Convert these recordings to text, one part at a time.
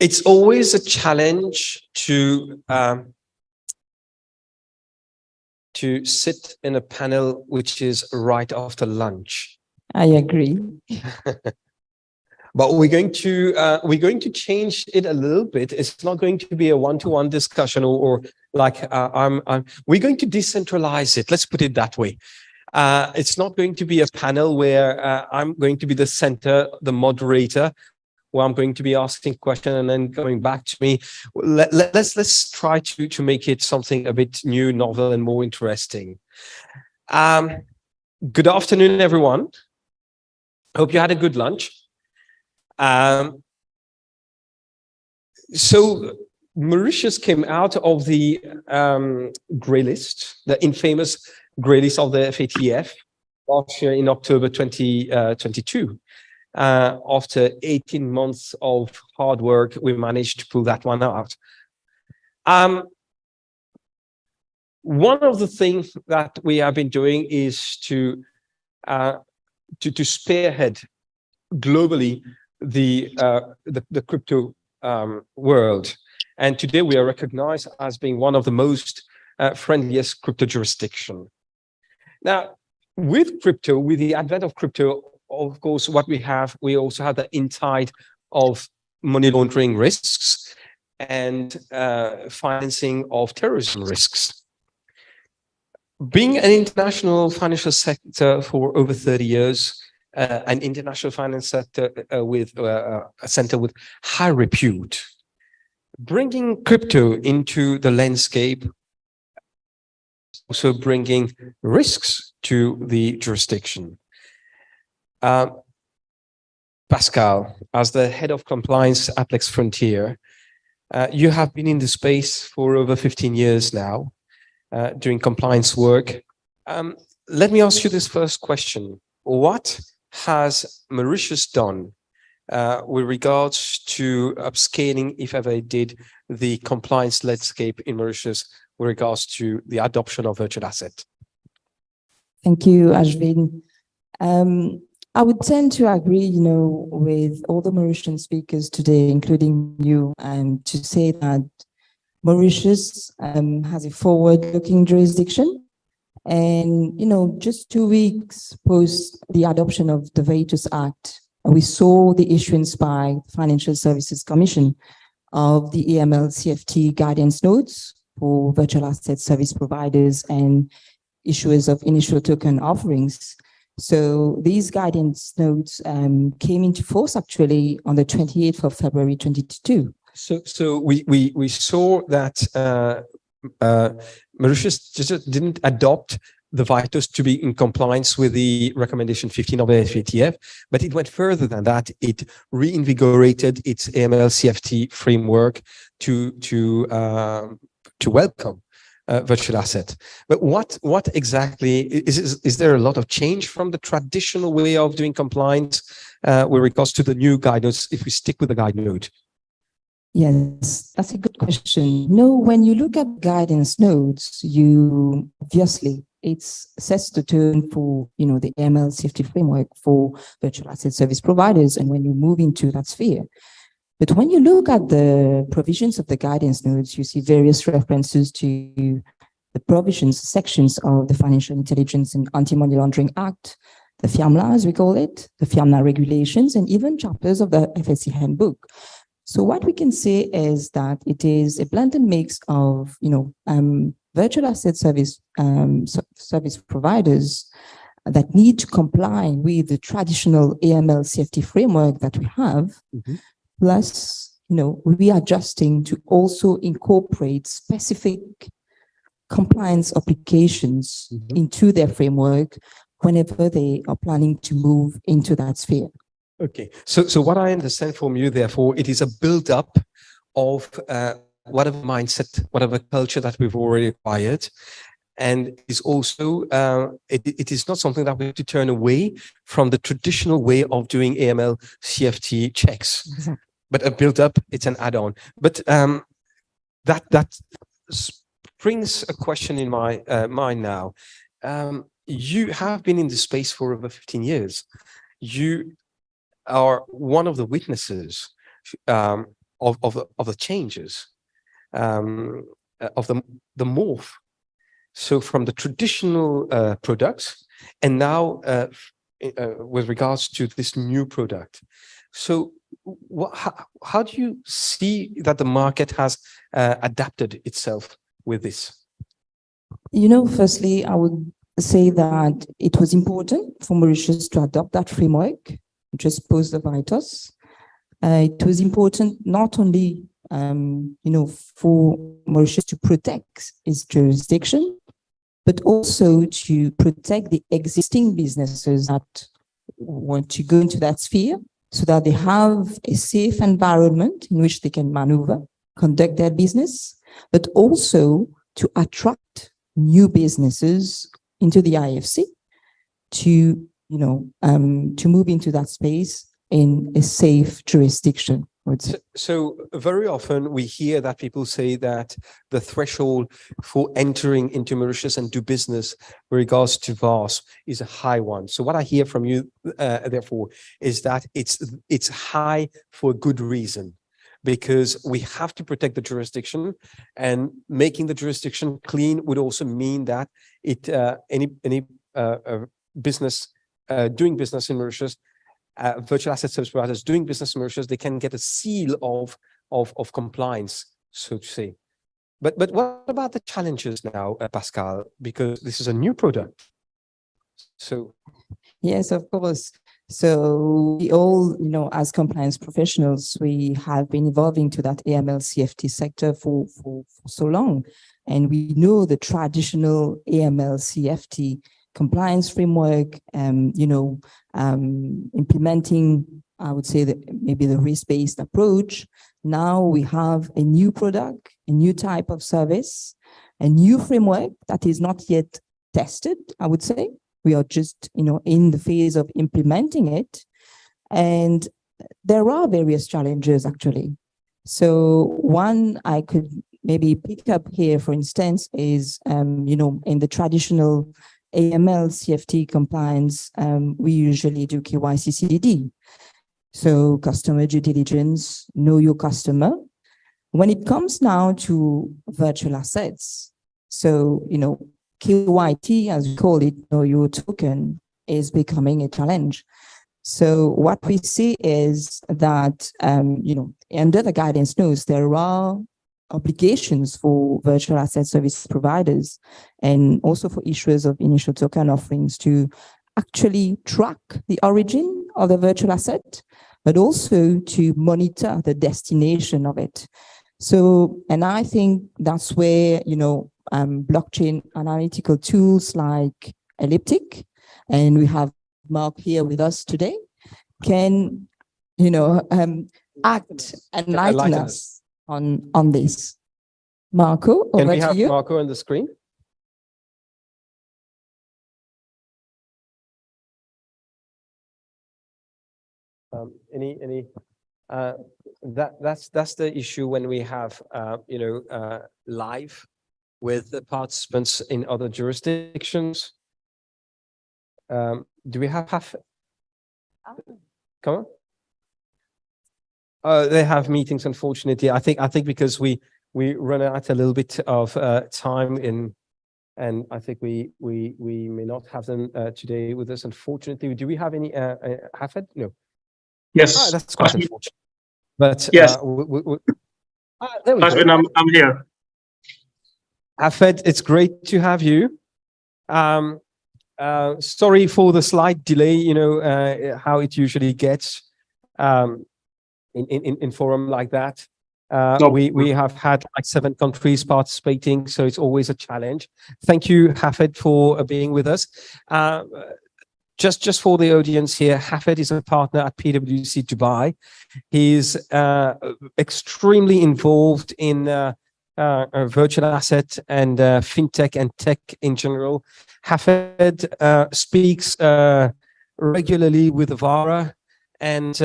It's always a challenge to sit in a panel which is right after lunch. I agree. But we're going to change it a little bit. It's not going to be a one-to-one discussion or like we're going to decentralize it. Let's put it that way. It's not going to be a panel where I'm going to be the center, the moderator, where I'm going to be asking questions and then going back to me. Let's try to make it something a bit new, novel, and more interesting. Good afternoon, everyone. Hope you had a good lunch. So Mauritius came out of the grey list, the infamous grey list of the FATF last year in October 2022. After 18 months of hard work, we managed to pull that one out. One of the things that we have been doing is to spearhead globally the crypto world, and today we are recognized as being one of the most friendliest crypto jurisdiction. Now, with crypto, with the advent of crypto, of course, what we also have the inside of money laundering risks and financing of terrorism risks. Being an international financial sector for over 30 years, an international finance sector with a center with high repute, bringing crypto into the landscape, also bringing risks to the jurisdiction. Pascale, as the head of compliance at Lex Frontier, you have been in the space for over 15 years now, doing compliance work. Let me ask you this first question. What has Mauritius done with regards to upscaling, if ever it did, the compliance landscape in Mauritius with regards to the adoption of virtual asset? Thank you, Ashveen. I would tend to agree, with all the Mauritian speakers today, including you, to say that Mauritius has a forward-looking jurisdiction. And, just 2 weeks post the adoption of the Vatus Act, we saw the issuance by the Financial Services Commission of the AML-CFT guidance notes for virtual asset service providers and issuers of initial token offerings. So these guidance notes came into force actually on the 28th of February 2022. So we saw that Mauritius just didn't adopt the Vitus to be in compliance with the recommendation 15 of the FATF, but it went further than that. It reinvigorated its AML-CFT framework to welcome virtual asset. But what exactly is there a lot of change from the traditional way of doing compliance with regards to the new guidance if we stick with the guide note? Yes, that's a good question. No, when you look at guidance notes, you obviously it sets the tone for the AML-CFT framework for virtual asset service providers, and when you move into that sphere. But when you look at the provisions of the guidance notes, you see various references to the provisions, sections of the Financial Intelligence and Anti-Money Laundering Act, the FIAMLA, as we call it, the FIAMLA regulations, and even chapters of the FSC handbook. So what we can say is that it is a blended mix of, virtual asset service providers that need to comply with the traditional AML-CFT framework that we have, plus, readjusting to also incorporate specific compliance applications into their framework whenever they are planning to move into that sphere. Okay, so what I understand from you, therefore, it is a build-up of whatever mindset, whatever culture that we've already acquired, and is also it is not something that we have to turn away from the traditional way of doing AML-CFT checks. Exactly. But a build-up, it's an add-on. But that brings a question in my mind now. You have been in the space for over 15 years. You are one of the witnesses of the changes, of the morph. So from the traditional products, and now with regards to this new product. So how do you see that the market has adapted itself with this? Firstly, I would say that it was important for Mauritius to adopt that framework just post the Vitus. It was important not only, for Mauritius to protect its jurisdiction, but also to protect the existing businesses that want to go into that sphere so that they have a safe environment in which they can maneuver, conduct their business, but also to attract new businesses into the IFC to move into that space in a safe jurisdiction. So very often we hear that people say that the threshold for entering into Mauritius and do business with regards to VAS is a high one. So what I hear from you, therefore, is that it's high for a good reason, because we have to protect the jurisdiction, and making the jurisdiction clean would also mean that any business doing business in Mauritius, virtual asset service providers doing business in Mauritius, they can get a seal of compliance, so to say. But what about the challenges now, Pascale? Because this is a new product. So yes, of course. So we all, as compliance professionals, we have been evolving to that AML CFT sector for so long, and we know the traditional AML CFT compliance framework, implementing, I would say, that maybe the risk-based approach. Now we have a new product, a new type of service, a new framework that is not yet tested, I would say. We are just, in the phase of implementing it. And there are various challenges, actually. So one I could maybe pick up here, for instance, is, in the traditional AML CFT compliance, we usually do KYC CDD. So customer due diligence, know your customer. When it comes now to virtual assets, so, KYT, as we call it, know your token, is becoming a challenge. So what we see is that, under the guidance notes, there are obligations for virtual asset service providers and also for issuers of initial token offerings to actually track the origin of the virtual asset, but also to monitor the destination of it. So, and I think that's where, blockchain analytical tools like Elliptic, and we have Mark here with us today, can, act and enlighten us on this. Marco, over to you. Can we have Marco on the screen? That's the issue when we have live with the participants in other jurisdictions. Do we have Hafedh? Come on. They have meetings, unfortunately. I think because we run out a little bit of time and I think we may not have them today with us, unfortunately. Do we have any Hafedh? No. Yes. That's quite unfortunate. But yes. There we go. I'm here. Hafedh, it's great to have you. Sorry for the slight delay, how it usually gets in forum like that. We have had like 7 countries participating, so it's always a challenge. Thank you, Hafedh, for being with us. Just for the audience here, Hafedh is a partner at PwC Dubai. He's extremely involved in virtual asset and fintech and tech in general. Hafedh speaks regularly with Avara and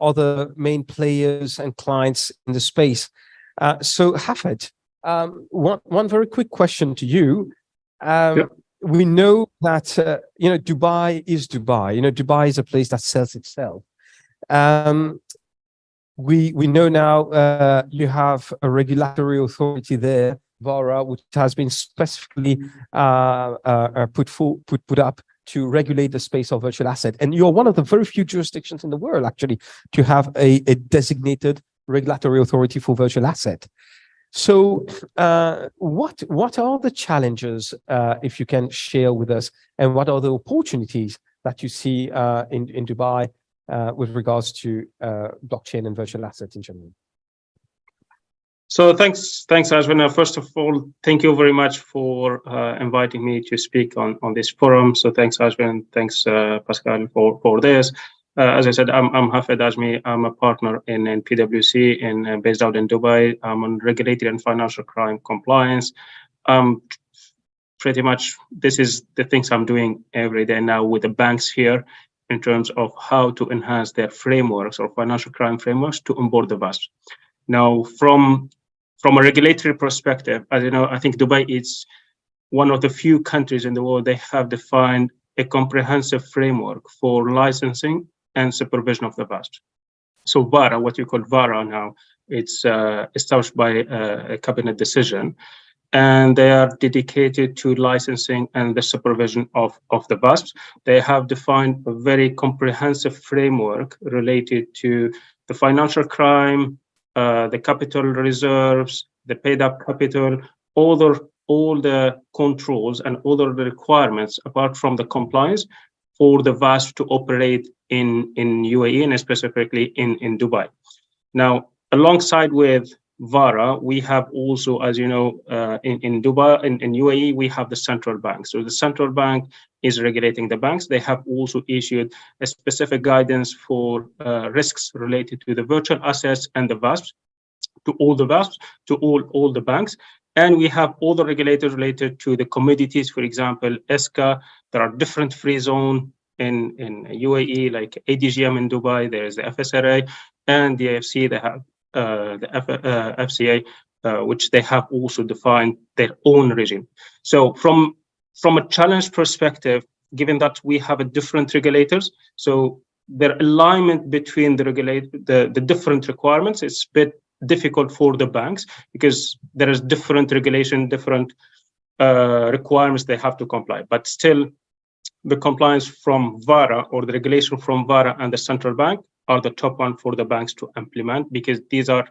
other main players and clients in the space. So Hafedh, one very quick question to you. We know that Dubai is Dubai. Dubai is a place that sells itself. we know now you have a regulatory authority there, VARA, which has been specifically put up to regulate the space of virtual asset. And you're one of the very few jurisdictions in the world, actually, to have a designated regulatory authority for virtual asset. So what are the challenges, if you can share with us, and what are the opportunities that you see in Dubai with regards to blockchain and virtual assets in general? So thanks, Ashveen. First of all, thank you very much for inviting me to speak on this forum. So thanks, Ashveen. Thanks, Pascale, for this. As I said, I'm Hafedh Ajmi. I'm a partner in PwC based out in Dubai. I'm on regulatory and financial crime compliance. Pretty much this is the things I'm doing every day now with the banks here in terms of how to enhance their frameworks or financial crime frameworks to onboard the VASP. Now, from a regulatory perspective, as you know, I think Dubai is one of the few countries in the world they have defined a comprehensive framework for licensing and supervision of the VASP. So VARA, what you call VARA now, it's established by a cabinet decision, and they are dedicated to licensing and the supervision of the VASP. They have defined a very comprehensive framework related to the financial crime, the capital reserves, the paid up capital, all the controls and all the requirements apart from the compliance for the VASP to operate in UAE and specifically in Dubai. Now, alongside with VARA, we have also, as you know, in Dubai, in UAE, we have the central bank. So the central bank is regulating the banks. They have also issued a specific guidance for risks related to the virtual assets and the VASP, to all the VASPs, to all the banks. And we have all the regulators related to the commodities, for example, ESCA. There are different free zones in UAE, like ADGM in Dubai, there is the FSRA, and the AFC, they have the FCA, which they have also defined their own regime. So from a challenge perspective, given that we have a different regulators, so their alignment between the different requirements is a bit difficult for the banks because there is different regulation, different requirements they have to comply. But still, the compliance from VARA or the regulation from VARA and the central bank are the top one for the banks to implement, because these are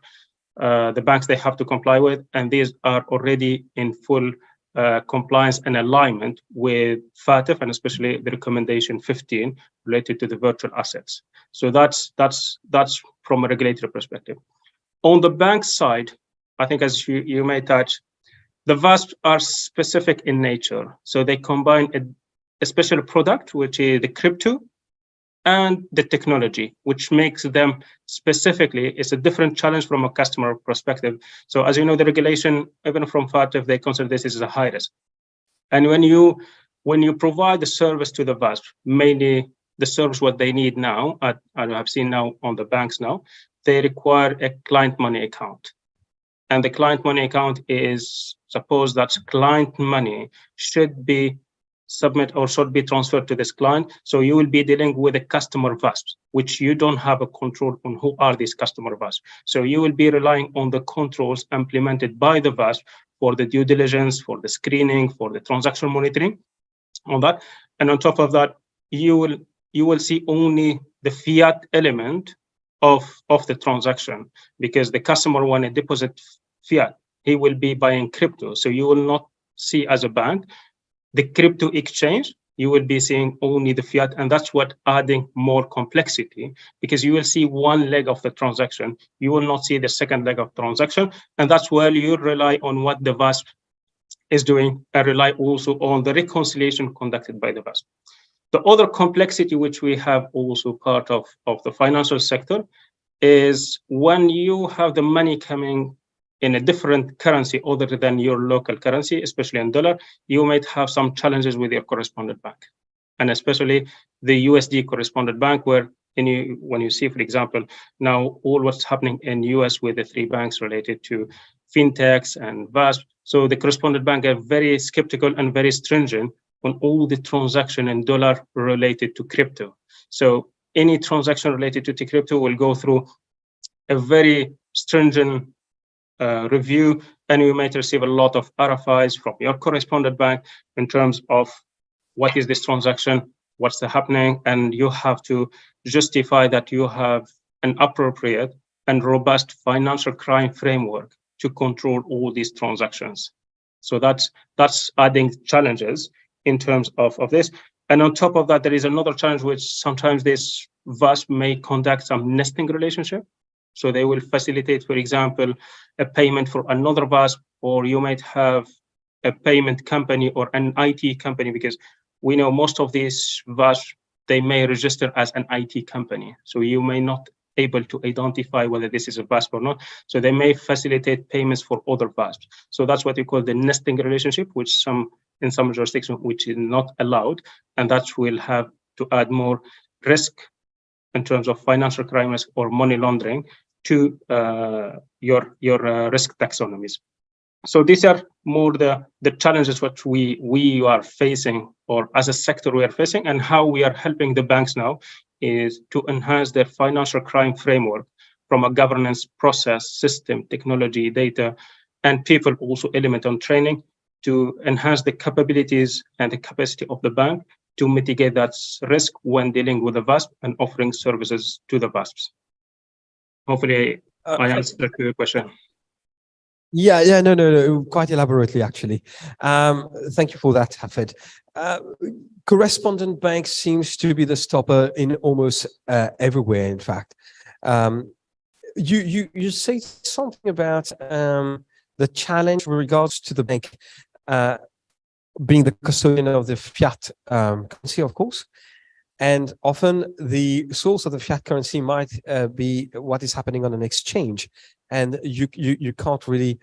the banks they have to comply with, and these are already in full compliance and alignment with FATF, and especially the recommendation 15 related to the virtual assets. So that's from a regulatory perspective. On the bank side, I think as you may touch, the VASP are specific in nature. So they combine a special product, which is the crypto, and the technology, which makes them specifically, it's a different challenge from a customer perspective. So as you know, the regulation, even from FATF, they consider this as a high risk. And when you provide the service to the VASP, mainly the service what they need now, I have seen now on the banks now, they require a client money account. And the client money account is, suppose that client money should be submit or should be transferred to this client. So you will be dealing with a customer VASP, which you don't have a control on who are these customer VASP. So you will be relying on the controls implemented by the VASP for the due diligence, for the screening, for the transaction monitoring, on that. And on top of that, you will see only the fiat element of the transaction, because the customer, when a deposit fiat, he will be buying crypto. So you will not see as a bank the crypto exchange, you will be seeing only the fiat, and that's what adding more complexity, because you will see one leg of the transaction, you will not see the second leg of transaction, and that's where you rely on what the VASP is doing, and rely also on the reconciliation conducted by the VASP. The other complexity which we have also part of the financial sector is when you have the money coming in a different currency other than your local currency, especially in dollar, you might have some challenges with your correspondent bank, and especially the USD correspondent bank, where when you see, for example, now all what's happening in US with the 3 banks related to fintechs and VASP. So the correspondent bank are very skeptical and very stringent on all the transaction in dollar related to crypto. So any transaction related to crypto will go through a very stringent review, and you might receive a lot of RFIs from your correspondent bank in terms of what is this transaction, what's happening, and you have to justify that you have an appropriate and robust financial crime framework to control all these transactions. So that's adding challenges in terms of this. And on top of that, there is another challenge, which sometimes this VASP may conduct some nesting relationship. So they will facilitate, for example, a payment for another VASP, or you might have a payment company or an IT company, because we know most of these VASP, they may register as an IT company. So you may not able to identify whether this is a VASP or not. So they may facilitate payments for other VASPs. So that's what we call the nesting relationship, which in some jurisdictions, which is not allowed. And that will have to add more risk in terms of financial crime risk or money laundering to your risk taxonomies. So these are more the challenges what we are facing, or as a sector we are facing, and how we are helping the banks now is to enhance their financial crime framework from a governance, process, system, technology, data, and people also element on training to enhance the capabilities and the capacity of the bank to mitigate that risk when dealing with the VASP and offering services to the VASPs. Hopefully I answered your question. Yeah, no, quite elaborately, actually. Thank you for that, Hafedh. Correspondent bank seems to be the stopper in almost everywhere, in fact. You say something about the challenge with regards to the bank being the custodian of the fiat currency, of course. And often the source of the fiat currency might be what is happening on an exchange, and you can't really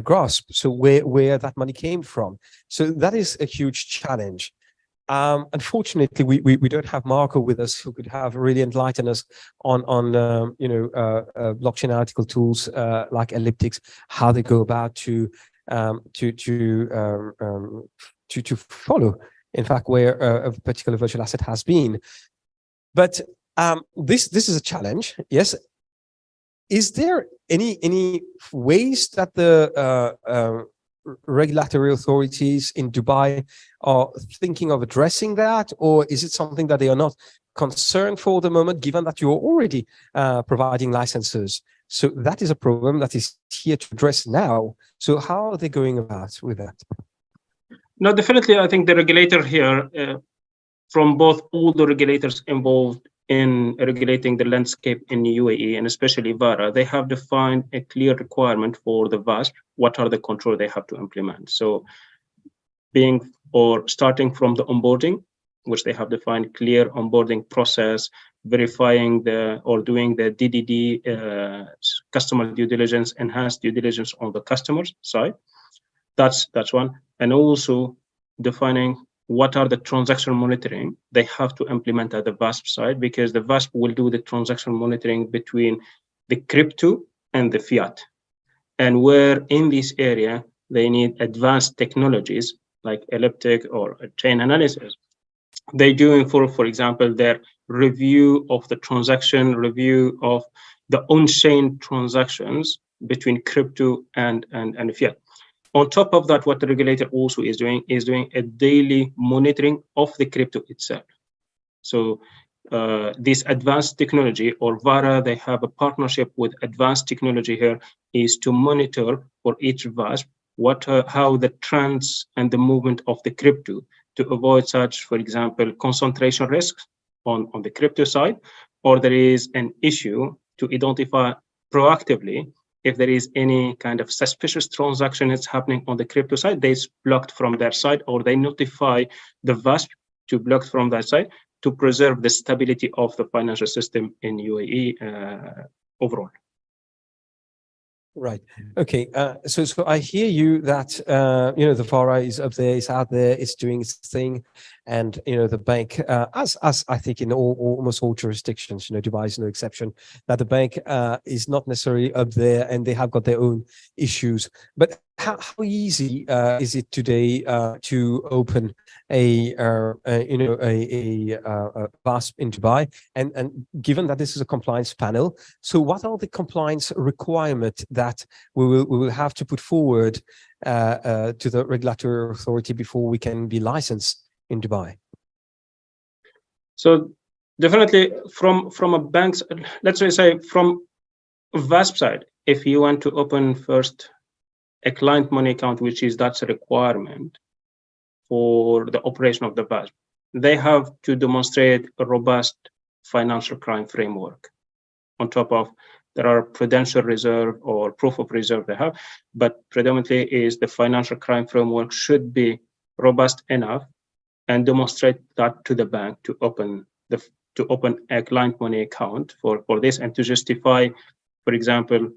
grasp where that money came from. So that is a huge challenge. Unfortunately, we don't have Marco with us, who could have really enlightened us on blockchain analytical tools like Elliptics, how they go about to follow, in fact, where a particular virtual asset has been. But this is a challenge, yes. Is there any ways that the regulatory authorities in Dubai are thinking of addressing that, or is it something that they are not concerned for the moment, given that you're already providing licenses? So that is a problem that is here to address now. So how are they going about with that? No, definitely, I think the regulator here, from both all the regulators involved in regulating the landscape in the UAE, and especially VARA, they have defined a clear requirement for the VASP, what are the controls they have to implement. So starting from the onboarding, which they have defined clear onboarding process, verifying doing the DDD, customer due diligence, enhanced due diligence on the customer's side. That's one. And also defining what are the transaction monitoring they have to implement at the VASP side, because the VASP will do the transaction monitoring between the crypto and the fiat. And where in this area, they need advanced technologies like elliptic or chain analysis. They're doing, for example, their review of the transaction, review of the on-chain transactions between crypto and fiat. On top of that, what the regulator also is doing a daily monitoring of the crypto itself. So this advanced technology, or VARA, they have a partnership with advanced technology here, is to monitor for each VASP how the trends and the movement of the crypto, to avoid such, for example, concentration risks on the crypto side, or there is an issue to identify proactively if there is any kind of suspicious transaction that's happening on the crypto side, they's blocked from their side, or they notify the VASP to block from that side to preserve the stability of the financial system in UAE overall. Right. Okay. So I hear you that the VARA is up there, it's out there, it's doing its thing, and the bank, as I think in almost all jurisdictions, Dubai is no exception, that the bank is not necessarily up there, and they have got their own issues. But how easy is it today to open a VASP in Dubai? And given that this is a compliance panel, so what are the compliance requirements that we will have to put forward to the regulatory authority before we can be licensed in Dubai? So definitely from a bank's, let's say from VASP side, if you want to open first a client money account, that's a requirement for the operation of the VASP, they have to demonstrate a robust financial crime framework. On top of, there are prudential reserve or proof of reserve they have, but predominantly is the financial crime framework should be robust enough and demonstrate that to the bank to open a client money account for this, and to justify, for example,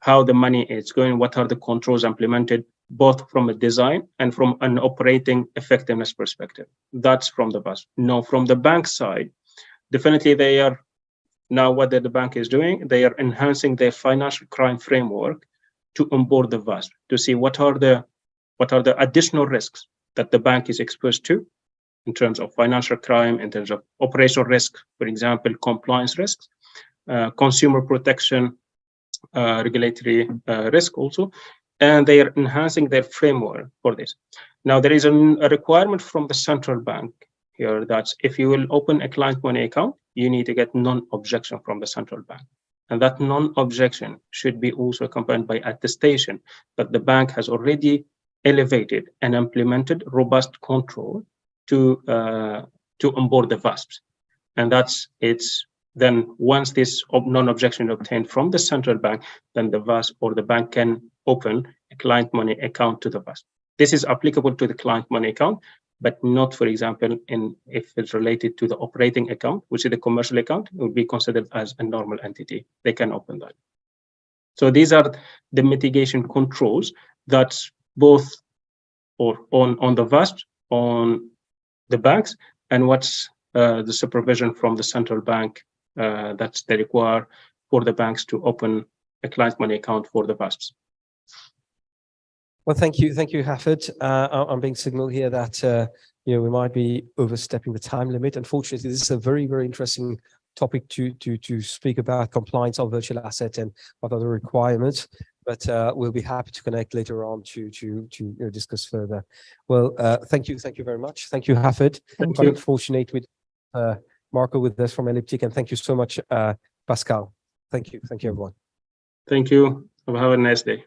how the money is going, what are the controls implemented, both from a design and from an operating effectiveness perspective. That's from the VASP. No, from the bank side, definitely they are now, what the bank is doing, they are enhancing their financial crime framework to onboard the VASP, to see what are the additional risks that the bank is exposed to in terms of financial crime, in terms of operational risk, for example, compliance risks, consumer protection, regulatory risk also, and they are enhancing their framework for this. Now, there is a requirement from the central bank here that if you will open a client money account, you need to get non-objection from the central bank. And that non-objection should be also accompanied by attestation that the bank has already elevated and implemented robust control to onboard the VASPs. And then once this non-objection is obtained from the central bank, then the VASP or the bank can open a client money account to the VASP. This is applicable to the client money account, but not, for example, if it's related to the operating account, which is the commercial account, it would be considered as a normal entity. They can open that. So these are the mitigation controls that's both on the VASP, on the banks, and what's the supervision from the central bank that's they require for the banks to open a client money account for the VASPs. Well, thank you, Hafedh. I'm being signaled here that we might be overstepping the time limit. Unfortunately, this is a very, very interesting topic to speak about compliance on virtual assets and what are the requirements. But we'll be happy to connect later on to discuss further. Well, thank you very much. Thank you, Hafedh. Thank you. Fortunate with Marco with us from Elliptic, and thank you so much, Pascale. Thank you, everyone. Thank you. Have a nice day.